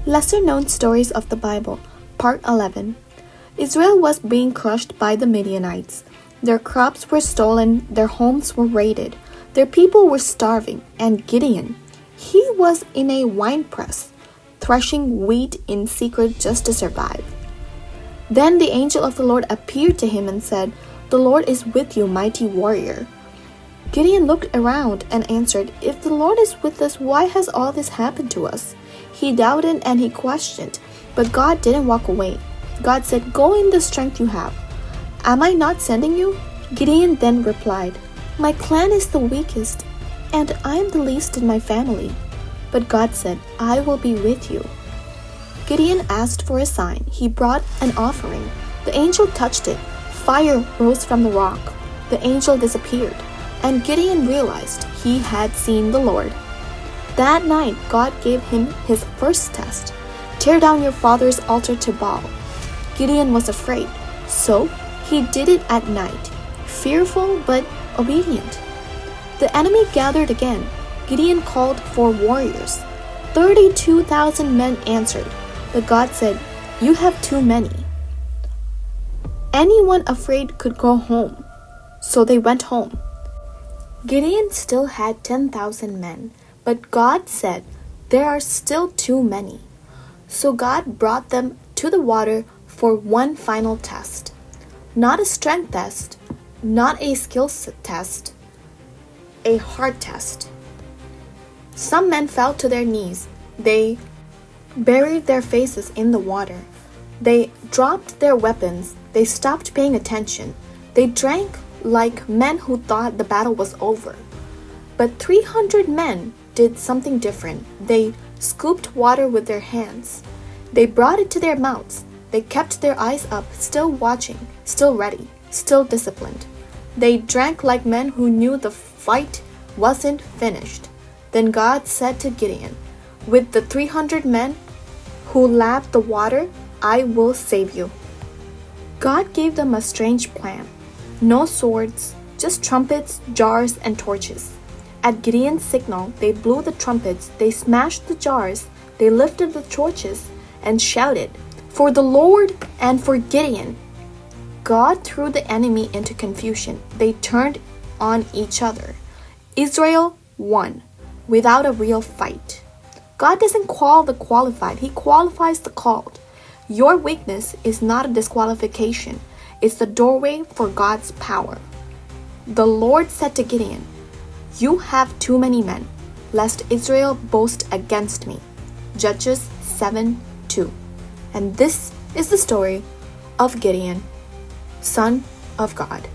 Lesser known stories of the Bible, Part 11. Israel was being crushed by the Midianites. Their crops were stolen, their homes were raided, their people were starving, and Gideon, he was in a winepress, threshing wheat in secret just to survive. Then the angel of the Lord appeared to him and said, "The Lord is with you, mighty warrior." Gideon looked around and answered, "If the Lord is with us, why has all this happened to us?" He doubted and he questioned, but God didn't walk away. God said, "Go in the strength you have. Am I not sending you?" Gideon then replied, "My clan is the weakest, and I am the least in my family." But God said, "I will be with you." Gideon asked for a sign. He brought an offering. The angel touched it. Fire rose from the rock. The angel disappeared, and Gideon realized he had seen the Lord. That night, God gave him his first test. Tear down your father's altar to Baal. Gideon was afraid, so he did it at night, fearful but obedient. The enemy gathered again. Gideon called for warriors. 32,000 men answered, but God said, "You have too many." Anyone afraid could go home, so they went home. Gideon still had 10,000 men, but God said, "There are still too many." So God brought them to the water for one final test. Not a strength test, not a skill test, a heart test. Some men fell to their knees. They buried their faces in the water. They dropped their weapons. They stopped paying attention. They drank like men who thought the battle was over. But 300 men did something different. They scooped water with their hands. They brought it to their mouths. They kept their eyes up, still watching, still ready, still disciplined. They drank like men who knew the fight wasn't finished. Then God said to Gideon, "With the 300 men who lapped the water, I will save you." God gave them a strange plan. No swords, just trumpets, jars, and torches. At Gideon's signal, they blew the trumpets, they smashed the jars, they lifted the torches, and shouted, "For the Lord and for Gideon." God threw the enemy into confusion. They turned on each other. Israel won, without a real fight. God doesn't call the qualified, He qualifies the called. Your weakness is not a disqualification. It's the doorway for God's power. The Lord said to Gideon, "You have too many men, lest Israel boast against me." Judges 7:2. And this is the story of Gideon, son of God.